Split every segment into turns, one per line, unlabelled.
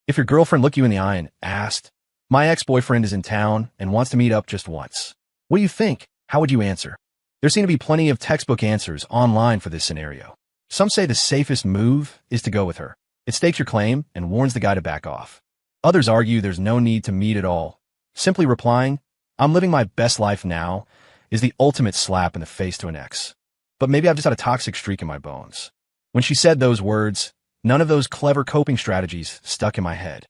If your girlfriend looked you in the eye and asked, "My ex-boyfriend is in town and wants to meet up just once. What do you think?" How would you answer? There seem to be plenty of textbook answers online for this scenario. Some say the safest move is to go with her. It stakes your claim and warns the guy to back off. Others argue there's no need to meet at all. Simply replying, "I'm living my best life now," is the ultimate slap in the face to an ex. But maybe I've just had a toxic streak in my bones. When she said those words, none of those clever coping strategies stuck in my head.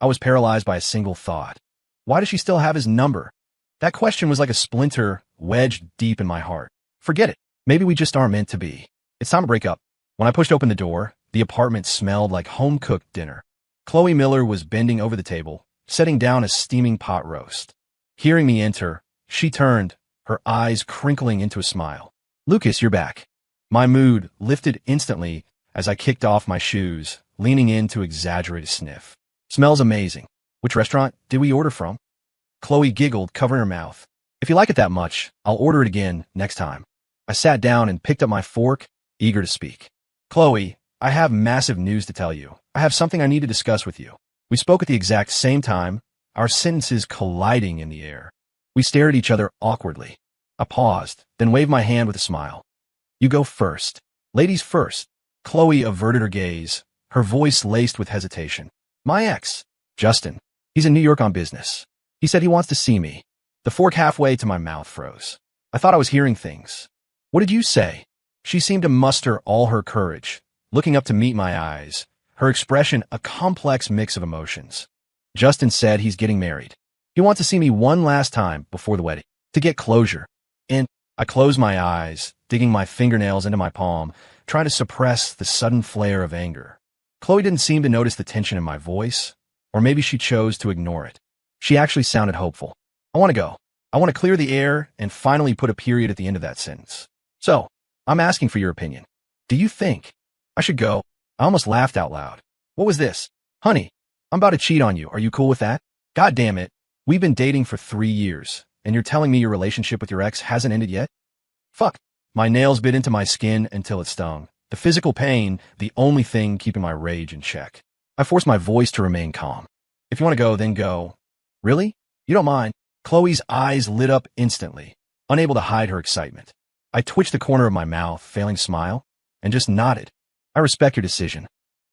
I was paralyzed by a single thought. Why does she still have his number? That question was like a splinter wedged deep in my heart. Forget it. Maybe we just aren't meant to be. It's time to break up. When I pushed open the door, the apartment smelled like home-cooked dinner. Chloe Miller was bending over the table, setting down a steaming pot roast. Hearing me enter, she turned, her eyes crinkling into a smile. "Lucas, you're back." My mood lifted instantly as I kicked off my shoes, leaning in to exaggerate a sniff. "Smells amazing. Which restaurant did we order from?" Chloe giggled, covering her mouth. "If you like it that much, I'll order it again next time." I sat down and picked up my fork, eager to speak. "Chloe, I have massive news to tell you. I have something I need to discuss with you." We spoke at the exact same time, our sentences colliding in the air. We stared at each other awkwardly. I paused, then waved my hand with a smile. "You go first." "Ladies first." Chloe averted her gaze, her voice laced with hesitation. "My ex, Justin. He's in New York on business. He said he wants to see me." The fork halfway to my mouth froze. I thought I was hearing things. "What did you say?" She seemed to muster all her courage, looking up to meet my eyes, her expression a complex mix of emotions. "Justin said he's getting married. He wants to see me one last time before the wedding, to get closure." And I closed my eyes, digging my fingernails into my palm, trying to suppress the sudden flare of anger. Chloe didn't seem to notice the tension in my voice, or maybe she chose to ignore it. She actually sounded hopeful. "I want to go. I want to clear the air and finally put a period at the end of that sentence. So, I'm asking for your opinion. Do you think I should go?" I almost laughed out loud. "What was this? Honey, I'm about to cheat on you. Are you cool with that?" "God damn it. We've been dating for 3 years, and you're telling me your relationship with your ex hasn't ended yet?" "Fuck." My nails bit into my skin until it stung. The physical pain, the only thing keeping my rage in check. I forced my voice to remain calm. "If you want to go, then go." "Really? You don't mind?" Chloe's eyes lit up instantly, unable to hide her excitement. I twitched the corner of my mouth, failing to smile, and just nodded. "I respect your decision."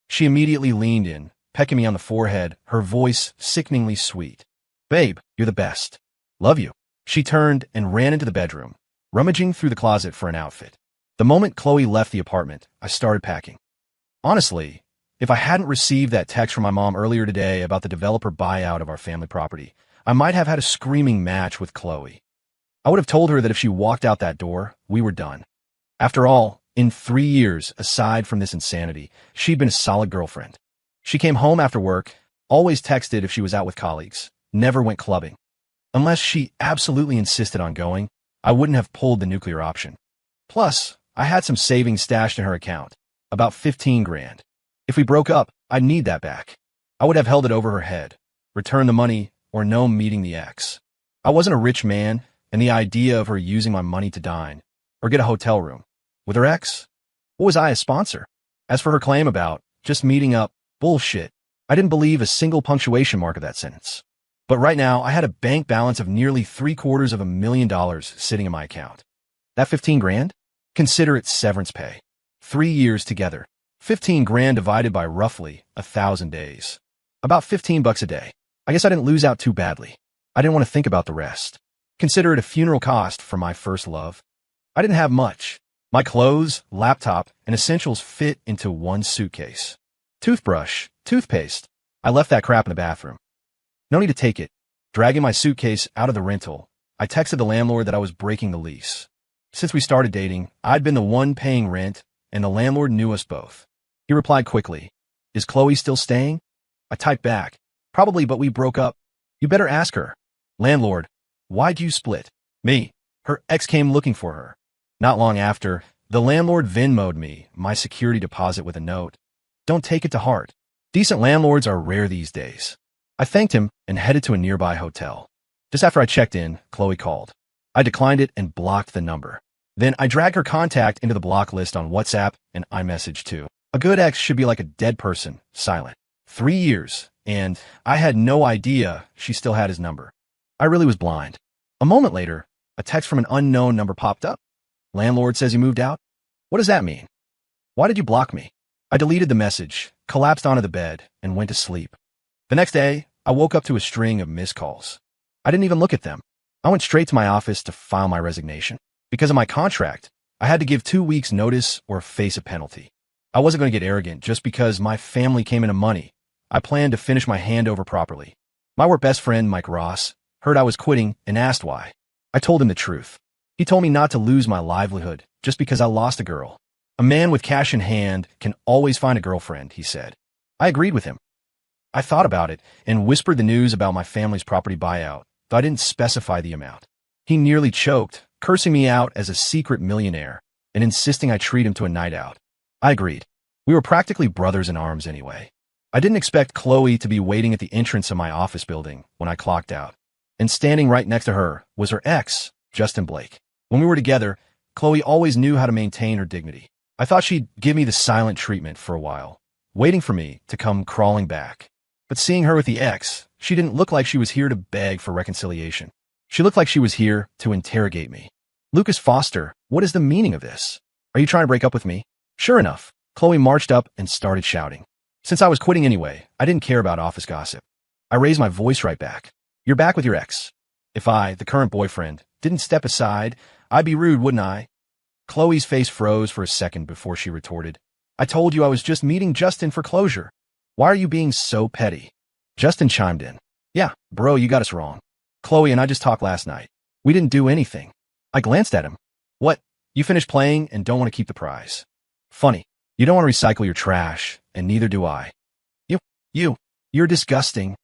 She immediately leaned in, pecking me on the forehead, her voice sickeningly sweet. "Babe, you're the best. Love you." She turned and ran into the bedroom, rummaging through the closet for an outfit. The moment Chloe left the apartment, I started packing. Honestly, if I hadn't received that text from my mom earlier today about the developer buyout of our family property, I might have had a screaming match with Chloe. I would have told her that if she walked out that door, we were done. After all, in 3 years, aside from this insanity, she'd been a solid girlfriend. She came home after work, always texted if she was out with colleagues, never went clubbing. Unless she absolutely insisted on going, I wouldn't have pulled the nuclear option. Plus, I had some savings stashed in her account, about 15 grand. If we broke up, I'd need that back. I would have held it over her head, returned the money, or no meeting the ex. I wasn't a rich man, and the idea of her using my money to dine, or get a hotel room, with her ex? What was I, a sponsor? As for her claim about just meeting up, bullshit. I didn't believe a single punctuation mark of that sentence. But right now, I had a bank balance of nearly $750,000 sitting in my account. That 15 grand? Consider it severance pay. 3 years together. 15 grand divided by roughly 1,000 days. About $15 a day. I guess I didn't lose out too badly. I didn't want to think about the rest. Consider it a funeral cost for my first love. I didn't have much. My clothes, laptop, and essentials fit into one suitcase. Toothbrush, toothpaste. I left that crap in the bathroom. No need to take it. Dragging my suitcase out of the rental, I texted the landlord that I was breaking the lease. Since we started dating, I'd been the one paying rent, and the landlord knew us both. He replied quickly, "Is Chloe still staying?" I typed back, "Probably, but we broke up." "You better ask her." "Landlord, why'd you split?" "Me. Her ex came looking for her." Not long after, the landlord Venmo'd me my security deposit with a note. Don't take it to heart. Decent landlords are rare these days. I thanked him and headed to a nearby hotel. Just after I checked in, Chloe called. I declined it and blocked the number. Then I dragged her contact into the block list on WhatsApp and iMessage too. A good ex should be like a dead person, silent. 3 years, and I had no idea she still had his number. I really was blind. A moment later, a text from an unknown number popped up. Landlord says you moved out? What does that mean? Why did you block me? I deleted the message, collapsed onto the bed, and went to sleep. The next day, I woke up to a string of missed calls. I didn't even look at them. I went straight to my office to file my resignation. Because of my contract, I had to give 2 weeks' notice or face a penalty. I wasn't going to get arrogant just because my family came into money. I planned to finish my handover properly. My work best friend, Mike Ross, heard I was quitting and asked why. I told him the truth. He told me not to lose my livelihood just because I lost a girl. A man with cash in hand can always find a girlfriend, he said. I agreed with him. I thought about it and whispered the news about my family's property buyout, though I didn't specify the amount. He nearly choked, cursing me out as a secret millionaire and insisting I treat him to a night out. I agreed. We were practically brothers in arms anyway. I didn't expect Chloe to be waiting at the entrance of my office building when I clocked out. And standing right next to her was her ex, Justin Blake. When we were together, Chloe always knew how to maintain her dignity. I thought she'd give me the silent treatment for a while, waiting for me to come crawling back. But seeing her with the ex, she didn't look like she was here to beg for reconciliation. She looked like she was here to interrogate me. Lucas Foster, what is the meaning of this? Are you trying to break up with me? Sure enough, Chloe marched up and started shouting. Since I was quitting anyway, I didn't care about office gossip. I raised my voice right back. You're back with your ex. If I, the current boyfriend, didn't step aside, I'd be rude, wouldn't I? Chloe's face froze for a second before she retorted. I told you I was just meeting Justin for closure. Why are you being so petty? Justin chimed in. Yeah, bro, you got us wrong. Chloe and I just talked last night. We didn't do anything. I glanced at him. What? You finished playing and don't want to keep the prize. Funny. You don't want to recycle your trash, and neither do I. You're disgusting.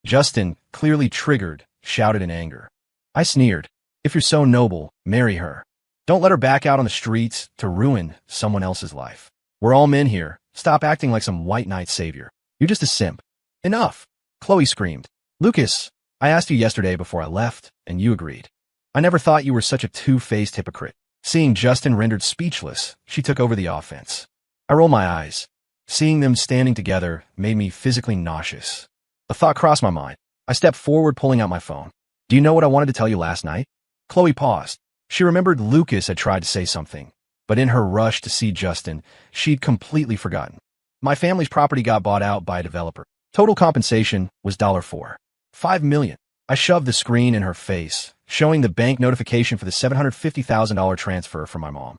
Justin, clearly triggered, shouted in anger. I sneered. If you're so noble, marry her. Don't let her back out on the streets to ruin someone else's life. We're all men here. Stop acting like some white knight savior. You're just a simp. Enough. Chloe screamed. Lucas, I asked you yesterday before I left, and you agreed. I never thought you were such a two-faced hypocrite. Seeing Justin rendered speechless, she took over the offense. I rolled my eyes. Seeing them standing together made me physically nauseous. A thought crossed my mind. I stepped forward, pulling out my phone. Do you know what I wanted to tell you last night? Chloe paused. She remembered Lucas had tried to say something, but in her rush to see Justin, she'd completely forgotten. My family's property got bought out by a developer. Total compensation was $5 million. I shoved the screen in her face, showing the bank notification for the $750,000 transfer from my mom.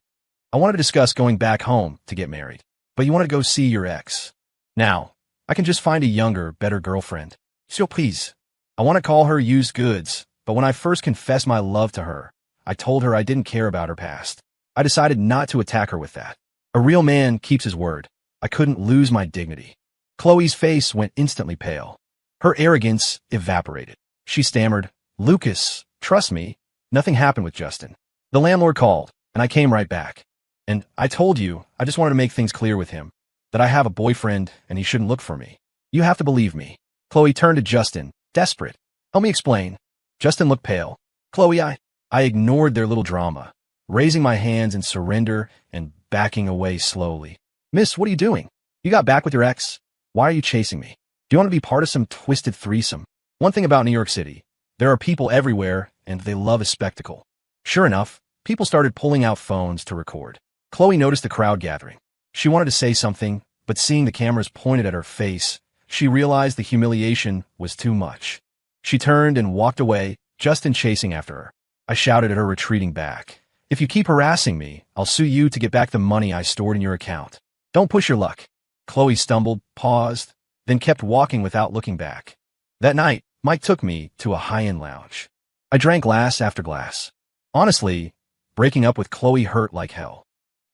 I wanted to discuss going back home to get married, but you wanted to go see your ex. Now, I can just find a younger, better girlfriend. So please. I want to call her used goods, but when I first confessed my love to her, I told her I didn't care about her past. I decided not to attack her with that. A real man keeps his word. I couldn't lose my dignity. Chloe's face went instantly pale. Her arrogance evaporated. She stammered, Lucas, trust me, nothing happened with Justin. The landlord called, and I came right back. And I told you, I just wanted to make things clear with him, that I have a boyfriend and he shouldn't look for me. You have to believe me. Chloe turned to Justin, desperate. Help me explain. Justin looked pale. Chloe, I ignored their little drama, raising my hands in surrender and backing away slowly. Miss, what are you doing? You got back with your ex? Why are you chasing me? Do you want to be part of some twisted threesome? One thing about New York City, there are people everywhere and they love a spectacle. Sure enough, people started pulling out phones to record. Chloe noticed the crowd gathering. She wanted to say something, but seeing the cameras pointed at her face, she realized the humiliation was too much. She turned and walked away, Justin chasing after her. I shouted at her, retreating back. If you keep harassing me, I'll sue you to get back the money I stored in your account. Don't push your luck. Chloe stumbled, paused, then kept walking without looking back. That night, Mike took me to a high-end lounge. I drank glass after glass. Honestly, breaking up with Chloe hurt like hell.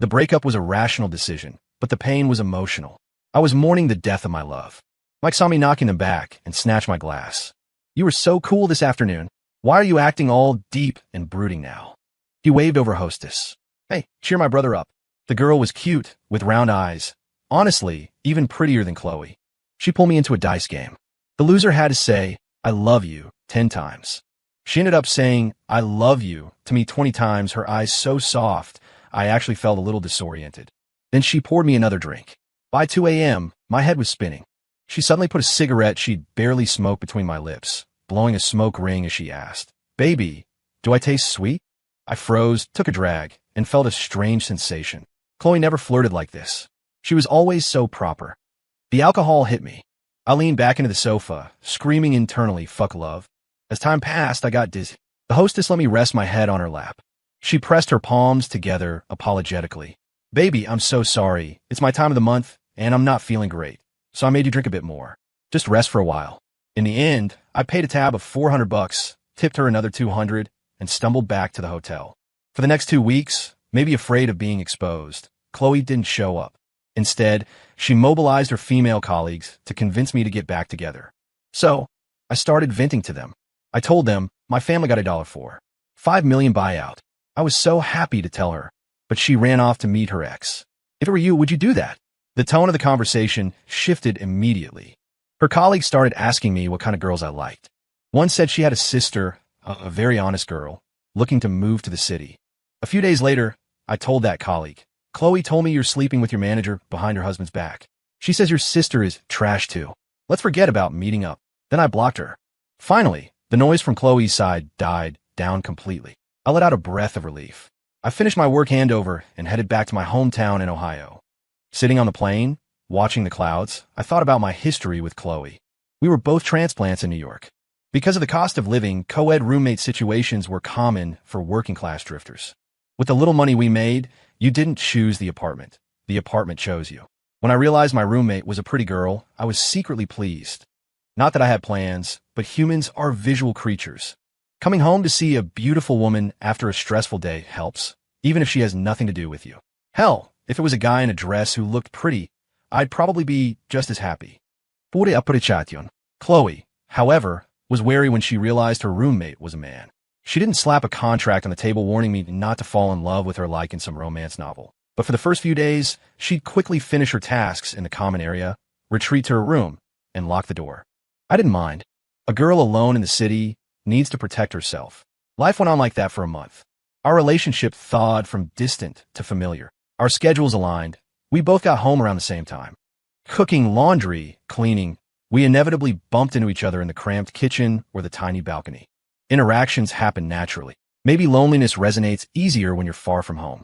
The breakup was a rational decision, but the pain was emotional. I was mourning the death of my love. Mike saw me knocking them back and snatched my glass. You were so cool this afternoon. Why are you acting all deep and brooding now? He waved over hostess. Hey, cheer my brother up. The girl was cute, with round eyes. Honestly, even prettier than Chloe. She pulled me into a dice game. The loser had to say, I love you, 10 times. She ended up saying, I love you, to me 20 times, her eyes so soft, I actually felt a little disoriented. Then she poured me another drink. By 2 a.m., my head was spinning. She suddenly put a cigarette she'd barely smoked between my lips, blowing a smoke ring as she asked, "Baby, do I taste sweet?" I froze, took a drag, and felt a strange sensation. Chloe never flirted like this. She was always so proper. The alcohol hit me. I leaned back into the sofa, screaming internally, "Fuck love." As time passed, I got dizzy. The hostess let me rest my head on her lap. She pressed her palms together apologetically. "Baby, I'm so sorry. It's my time of the month, and I'm not feeling great. So I made you drink a bit more. Just rest for a while." In the end, I paid a tab of $400, tipped her another $200, and stumbled back to the hotel. For the next 2 weeks, maybe afraid of being exposed, Chloe didn't show up. Instead, she mobilized her female colleagues to convince me to get back together. So, I started venting to them. I told them my family got $5 million buyout. I was so happy to tell her, but she ran off to meet her ex. If it were you, would you do that? The tone of the conversation shifted immediately. Her colleagues started asking me what kind of girls I liked. One said she had a sister, a very honest girl, looking to move to the city. A few days later, I told that colleague, "Chloe told me you're sleeping with your manager behind her husband's back. She says your sister is trash too. Let's forget about meeting up." Then I blocked her. Finally, the noise from Chloe's side died down completely. I let out a breath of relief. I finished my work handover and headed back to my hometown in Ohio. Sitting on the plane, watching the clouds, I thought about my history with Chloe. We were both transplants in New York. Because of the cost of living, co-ed roommate situations were common for working-class drifters. With the little money we made, you didn't choose the apartment. The apartment chose you. When I realized my roommate was a pretty girl, I was secretly pleased. Not that I had plans, but humans are visual creatures. Coming home to see a beautiful woman after a stressful day helps, even if she has nothing to do with you. Hell, if it was a guy in a dress who looked pretty, I'd probably be just as happy. Pure appreciation. Chloe, however, was wary when she realized her roommate was a man. She didn't slap a contract on the table warning me not to fall in love with her like in some romance novel. But for the first few days, she'd quickly finish her tasks in the common area, retreat to her room, and lock the door. I didn't mind. A girl alone in the city needs to protect herself. Life went on like that for a month. Our relationship thawed from distant to familiar. Our schedules aligned. We both got home around the same time. Cooking, laundry, cleaning, we inevitably bumped into each other in the cramped kitchen or the tiny balcony. Interactions happen naturally. Maybe loneliness resonates easier when you're far from home.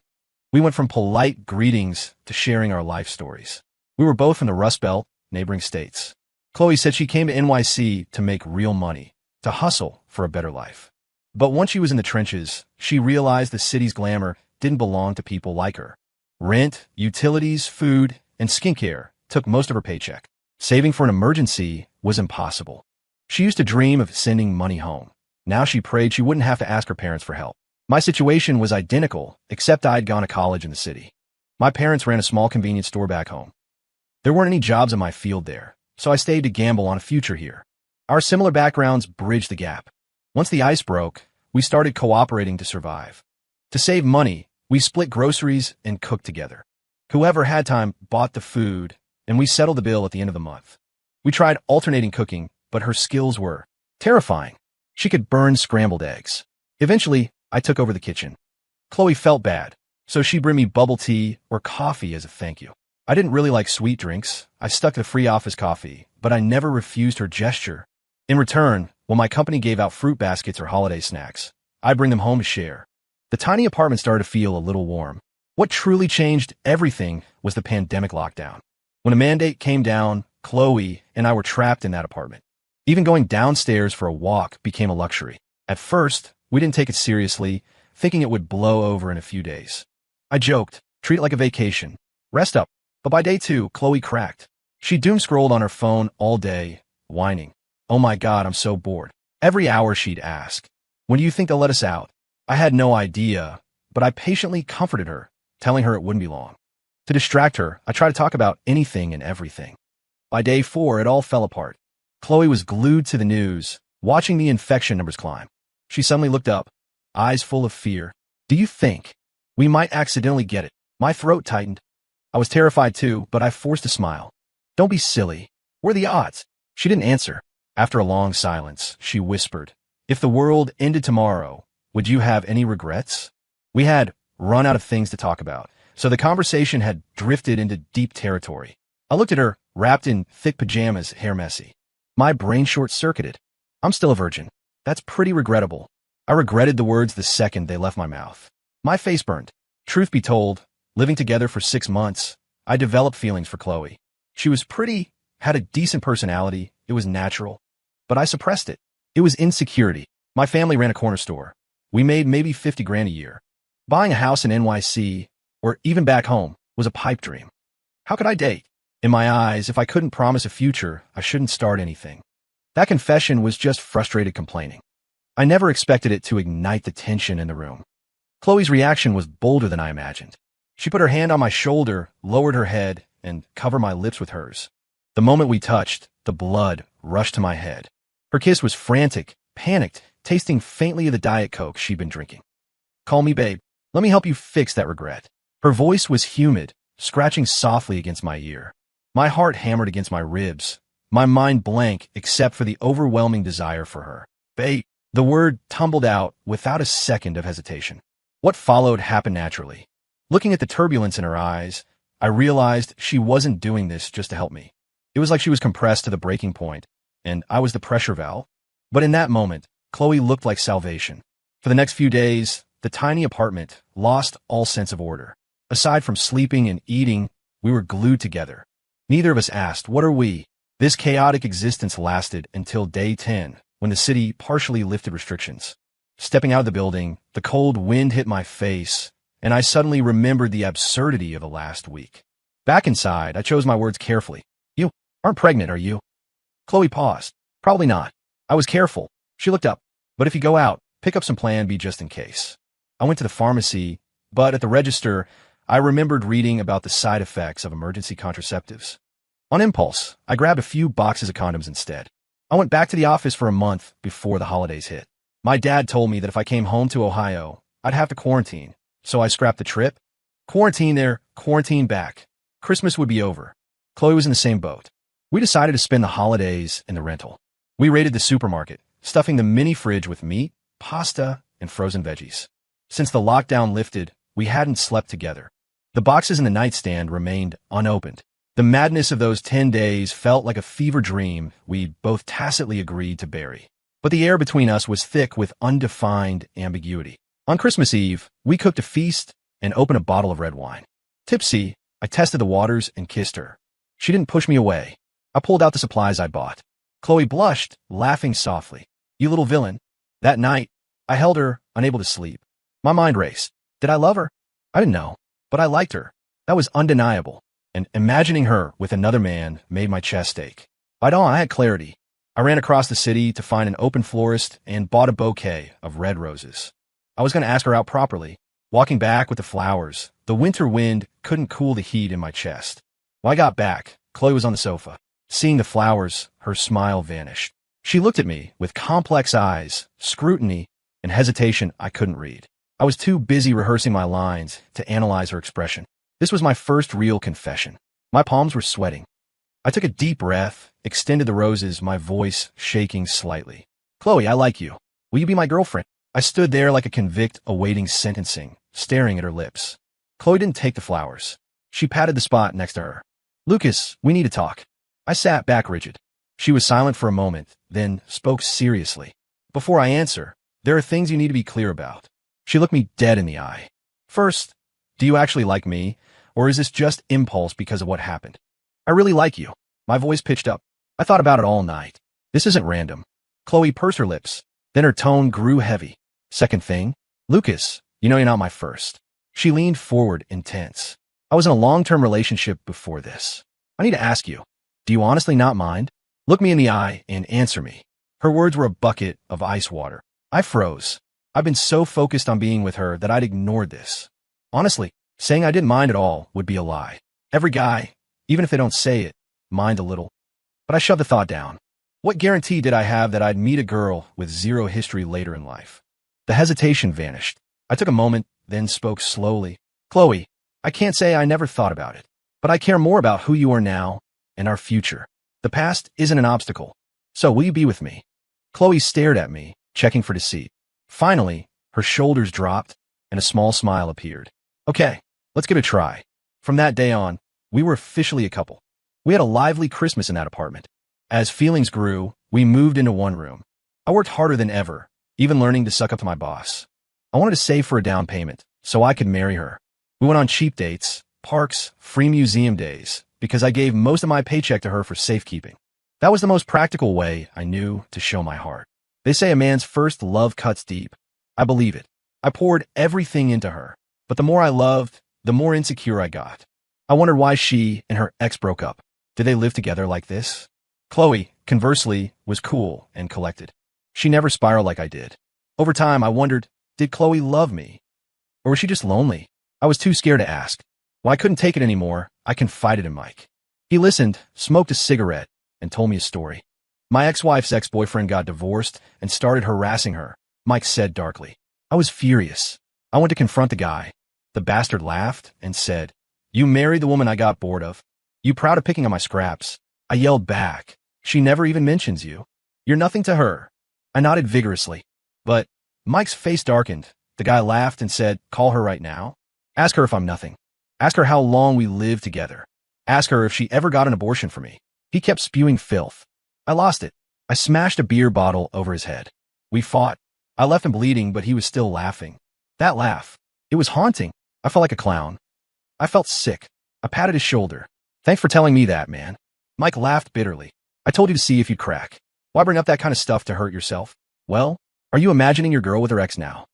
We went from polite greetings to sharing our life stories. We were both from the Rust Belt, neighboring states. Chloe said she came to NYC to make real money, to hustle for a better life. But once she was in the trenches, she realized the city's glamour didn't belong to people like her. Rent, utilities, food, and skincare took most of her paycheck. Saving for an emergency was impossible. She used to dream of sending money home. Now she prayed she wouldn't have to ask her parents for help. My situation was identical, except I'd gone to college in the city. My parents ran a small convenience store back home. There weren't any jobs in my field there, so I stayed to gamble on a future here. Our similar backgrounds bridged the gap. Once the ice broke, we started cooperating to survive. To save money, we split groceries and cooked together. Whoever had time bought the food, and we settled the bill at the end of the month. We tried alternating cooking, but her skills were terrifying. She could burn scrambled eggs. Eventually, I took over the kitchen. Chloe felt bad, so she'd bring me bubble tea or coffee as a thank you. I didn't really like sweet drinks. I stuck to free office coffee, but I never refused her gesture. In return, when my company gave out fruit baskets or holiday snacks, I'd bring them home to share. The tiny apartment started to feel a little warm. What truly changed everything was the pandemic lockdown. When a mandate came down, Chloe and I were trapped in that apartment. Even going downstairs for a walk became a luxury. At first, we didn't take it seriously, thinking it would blow over in a few days. I joked, treat it like a vacation. Rest up. But by day 2, Chloe cracked. She doom-scrolled on her phone all day, whining. "Oh my God, I'm so bored." Every hour she'd ask, "When do you think they'll let us out?" I had no idea, but I patiently comforted her, telling her it wouldn't be long. To distract her, I tried to talk about anything and everything. By day 4, it all fell apart. Chloe was glued to the news, watching the infection numbers climb. She suddenly looked up, eyes full of fear. "Do you think we might accidentally get it?" My throat tightened. I was terrified too, but I forced a smile. "Don't be silly. What are the odds?" She didn't answer. After a long silence, she whispered, "If the world ended tomorrow, would you have any regrets?" We had run out of things to talk about, so the conversation had drifted into deep territory. I looked at her, wrapped in thick pajamas, hair messy. My brain short-circuited. I'm still a virgin. That's pretty regrettable. I regretted the words the second they left my mouth. My face burned. Truth be told, living together for 6 months, I developed feelings for Chloe. She was pretty, had a decent personality, it was natural. But I suppressed it. It was insecurity. My family ran a corner store. We made maybe 50 grand a year. Buying a house in NYC, or even back home, was a pipe dream. How could I date? In my eyes, if I couldn't promise a future, I shouldn't start anything. That confession was just frustrated complaining. I never expected it to ignite the tension in the room. Chloe's reaction was bolder than I imagined. She put her hand on my shoulder, lowered her head, and covered my lips with hers. The moment we touched, the blood rushed to my head. Her kiss was frantic, panicked, tasting faintly of the Diet Coke she'd been drinking. Call me babe. Let me help you fix that regret. Her voice was humid, scratching softly against my ear. My heart hammered against my ribs, my mind blank except for the overwhelming desire for her. Babe. The word tumbled out without a second of hesitation. What followed happened naturally. Looking at the turbulence in her eyes, I realized she wasn't doing this just to help me. It was like she was compressed to the breaking point, and I was the pressure valve. But in that moment, Chloe looked like salvation. For the next few days, the tiny apartment lost all sense of order. Aside from sleeping and eating, we were glued together. Neither of us asked, what are we? This chaotic existence lasted until day 10, when the city partially lifted restrictions. Stepping out of the building, the cold wind hit my face, and I suddenly remembered the absurdity of the last week. Back inside, I chose my words carefully. You aren't pregnant, are you? Chloe paused. Probably not. I was careful. She looked up. But if you go out, pick up some Plan B just in case. I went to the pharmacy, but at the register, I remembered reading about the side effects of emergency contraceptives. On impulse, I grabbed a few boxes of condoms instead. I went back to the office for a month before the holidays hit. My dad told me that if I came home to Ohio, I'd have to quarantine, so I scrapped the trip. Quarantine there, quarantine back. Christmas would be over. Chloe was in the same boat. We decided to spend the holidays in the rental. We raided the supermarket, stuffing the mini fridge with meat, pasta, and frozen veggies. Since the lockdown lifted, we hadn't slept together. The boxes in the nightstand remained unopened. The madness of those 10 days felt like a fever dream we'd both tacitly agreed to bury. But the air between us was thick with undefined ambiguity. On Christmas Eve, we cooked a feast and opened a bottle of red wine. Tipsy, I tested the waters and kissed her. She didn't push me away. I pulled out the supplies I bought. Chloe blushed, laughing softly. You little villain. That night, I held her, unable to sleep. My mind raced. Did I love her? I didn't know, but I liked her. That was undeniable. And imagining her with another man made my chest ache. By dawn, I had clarity. I ran across the city to find an open florist and bought a bouquet of red roses. I was going to ask her out properly. Walking back with the flowers, the winter wind couldn't cool the heat in my chest. When I got back, Chloe was on the sofa. Seeing the flowers, her smile vanished. She looked at me with complex eyes, scrutiny, and hesitation I couldn't read. I was too busy rehearsing my lines to analyze her expression. This was my first real confession. My palms were sweating. I took a deep breath, extended the roses, my voice shaking slightly. Chloe, I like you. Will you be my girlfriend? I stood there like a convict awaiting sentencing, staring at her lips. Chloe didn't take the flowers. She patted the spot next to her. Lucas, we need to talk. I sat back rigid. She was silent for a moment, then spoke seriously. Before I answer, there are things you need to be clear about. She looked me dead in the eye. First, do you actually like me? Or is this just impulse because of what happened? I really like you. My voice pitched up. I thought about it all night. This isn't random. Chloe pursed her lips. Then her tone grew heavy. Second thing, Lucas, you know you're not my first. She leaned forward, intense. I was in a long-term relationship before this. I need to ask you, do you honestly not mind? Look me in the eye and answer me. Her words were a bucket of ice water. I froze. I've been so focused on being with her that I'd ignored this. Honestly, saying I didn't mind at all would be a lie. Every guy, even if they don't say it, mind a little. But I shoved the thought down. What guarantee did I have that I'd meet a girl with zero history later in life? The hesitation vanished. I took a moment, then spoke slowly. Chloe, I can't say I never thought about it, but I care more about who you are now and our future. The past isn't an obstacle. So will you be with me? Chloe stared at me, checking for deceit. Finally, her shoulders dropped and a small smile appeared. Okay, let's give it a try. From that day on, we were officially a couple. We had a lively Christmas in that apartment. As feelings grew, we moved into one room. I worked harder than ever, even learning to suck up to my boss. I wanted to save for a down payment so I could marry her. We went on cheap dates, parks, free museum days, because I gave most of my paycheck to her for safekeeping. That was the most practical way I knew to show my heart. They say a man's first love cuts deep. I believe it. I poured everything into her, but the more I loved, the more insecure I got. I wondered why she and her ex broke up. Did they live together like this? Chloe, conversely, was cool and collected. She never spiraled like I did. Over time, I wondered, did Chloe love me? Or was she just lonely? I was too scared to ask. When I couldn't take it anymore, I confided in Mike. He listened, smoked a cigarette, and told me a story. My ex-wife's ex-boyfriend got divorced and started harassing her, Mike said darkly. I was furious. I went to confront the guy. The bastard laughed and said, "You married the woman I got bored of. You proud of picking on my scraps?" I yelled back. "She never even mentions you. You're nothing to her." I nodded vigorously. But Mike's face darkened. The guy laughed and said, "Call her right now. Ask her if I'm nothing. Ask her how long we lived together. Ask her if she ever got an abortion for me." He kept spewing filth. I lost it. I smashed a beer bottle over his head. We fought. I left him bleeding, but he was still laughing. That laugh. It was haunting. I felt like a clown. I felt sick. I patted his shoulder. "Thanks for telling me that, man." Mike laughed bitterly. "I told you to see if you'd crack. Why bring up that kind of stuff to hurt yourself? Well, are you imagining your girl with her ex now?"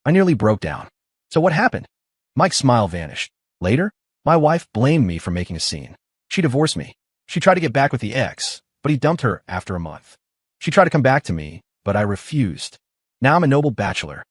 I nearly broke down. "So what happened?" Mike's smile vanished. Later, my wife blamed me for making a scene. She divorced me. She tried to get back with the ex, but he dumped her after a month. She tried to come back to me, but I refused. Now I'm a noble bachelor.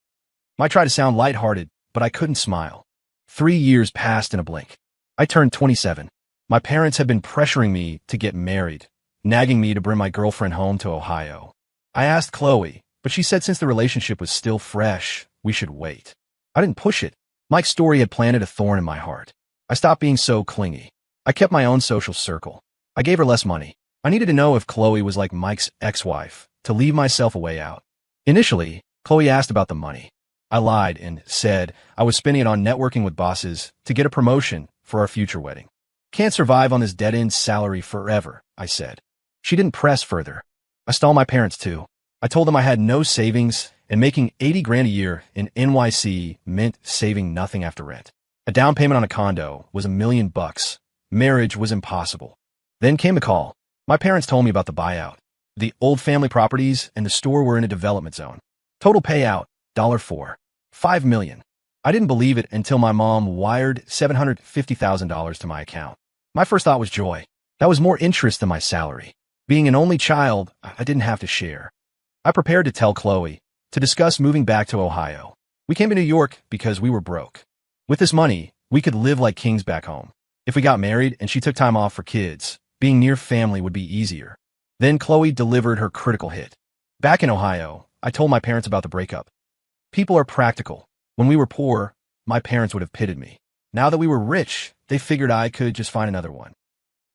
Might try to sound lighthearted, but I couldn't smile. 3 years passed in a blink. I turned 27. My parents had been pressuring me to get married, nagging me to bring my girlfriend home to Ohio. I asked Chloe, but she said since the relationship was still fresh, we should wait. I didn't push it. Mike's story had planted a thorn in my heart. I stopped being so clingy. I kept my own social circle. I gave her less money. I needed to know if Chloe was like Mike's ex-wife, to leave myself a way out. Initially, Chloe asked about the money. I lied and said I was spending it on networking with bosses to get a promotion for our future wedding. "Can't survive on this dead-end salary forever," I said. She didn't press further. I stalled my parents too. I told them I had no savings and making 80 grand a year in NYC meant saving nothing after rent. A down payment on a condo was $1 million. Marriage was impossible. Then came a call. My parents told me about the buyout. The old family properties and the store were in a development zone. Total payout, $4.5 million. I didn't believe it until my mom wired $750,000 to my account. My first thought was joy. That was more interest than my salary. Being an only child, I didn't have to share. I prepared to tell Chloe, to discuss moving back to Ohio. We came to New York because we were broke. With this money, we could live like kings back home. If we got married and she took time off for kids, being near family would be easier. Then Chloe delivered her critical hit. Back in Ohio, I told my parents about the breakup. People are practical. When we were poor, my parents would have pitted me. Now that we were rich, they figured I could just find another one.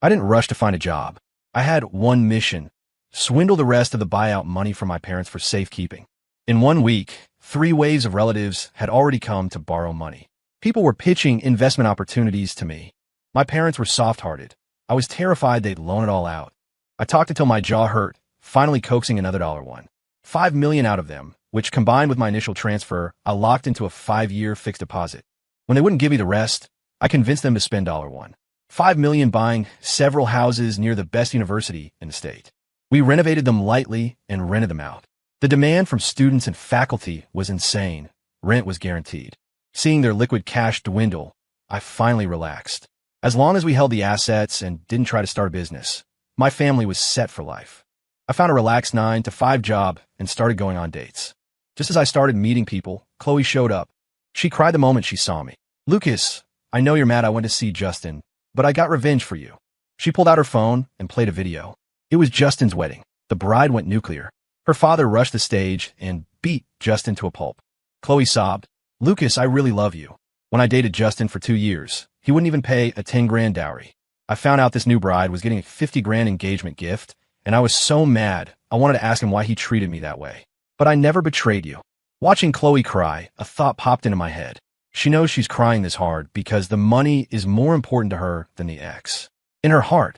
I didn't rush to find a job. I had one mission: swindle the rest of the buyout money from my parents for safekeeping. In 1 week, 3 waves of relatives had already come to borrow money. People were pitching investment opportunities to me. My parents were soft-hearted. I was terrified they'd loan it all out. I talked until my jaw hurt, finally coaxing another $1. $5 million out of them, which combined with my initial transfer, I locked into a 5-year fixed deposit. When they wouldn't give me the rest, I convinced them to spend $1. $5 million buying several houses near the best university in the state. We renovated them lightly and rented them out. The demand from students and faculty was insane. Rent was guaranteed. Seeing their liquid cash dwindle, I finally relaxed. As long as we held the assets and didn't try to start a business, my family was set for life. I found a relaxed 9-to-5 job and started going on dates. Just as I started meeting people, Chloe showed up. She cried the moment she saw me. "Lucas, I know you're mad I went to see Justin, but I got revenge for you." She pulled out her phone and played a video. It was Justin's wedding. The bride went nuclear. Her father rushed the stage and beat Justin to a pulp. Chloe sobbed, "Lucas, I really love you. When I dated Justin for 2 years, he wouldn't even pay a 10 grand dowry. I found out this new bride was getting a 50 grand engagement gift, and I was so mad I wanted to ask him why he treated me that way. But I never betrayed you." Watching Chloe cry, a thought popped into my head. She knows she's crying this hard because the money is more important to her than the ex. In her heart,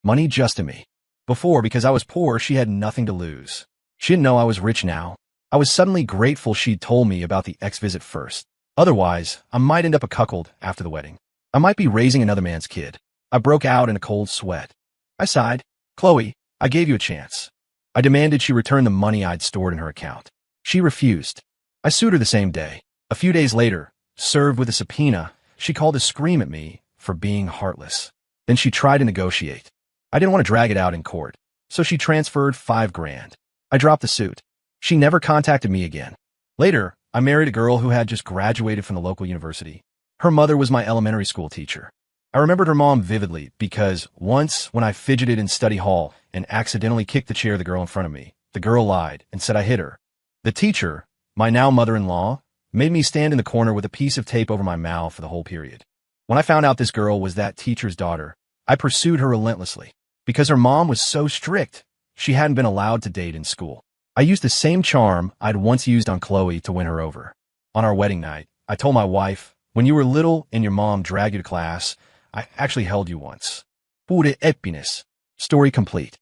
Money just to me. Before, because I was poor, she had nothing to lose. She didn't know I was rich now. I was suddenly grateful she'd told me about the ex-visit first. Otherwise, I might end up a cuckold after the wedding. I might be raising another man's kid. I broke out in a cold sweat. I sighed. Chloe, I gave you a chance. I demanded she return the money I'd stored in her account. She refused. I sued her the same day. A few days later, served with a subpoena, she called to scream at me for being heartless. Then she tried to negotiate. I didn't want to drag it out in court, so she transferred $5,000. I dropped the suit. She never contacted me again. Later, I married a girl who had just graduated from the local university. Her mother was my elementary school teacher. I remembered her mom vividly because once when I fidgeted in study hall and accidentally kicked the chair of the girl in front of me, the girl lied and said I hit her. The teacher, my now mother-in-law, made me stand in the corner with a piece of tape over my mouth for the whole period. When I found out this girl was that teacher's daughter, I pursued her relentlessly. Because her mom was so strict, she hadn't been allowed to date in school. I used the same charm I'd once used on Chloe to win her over. On our wedding night, I told my wife, when you were little and your mom dragged you to class, I actually held you once. Pure happiness. Story complete.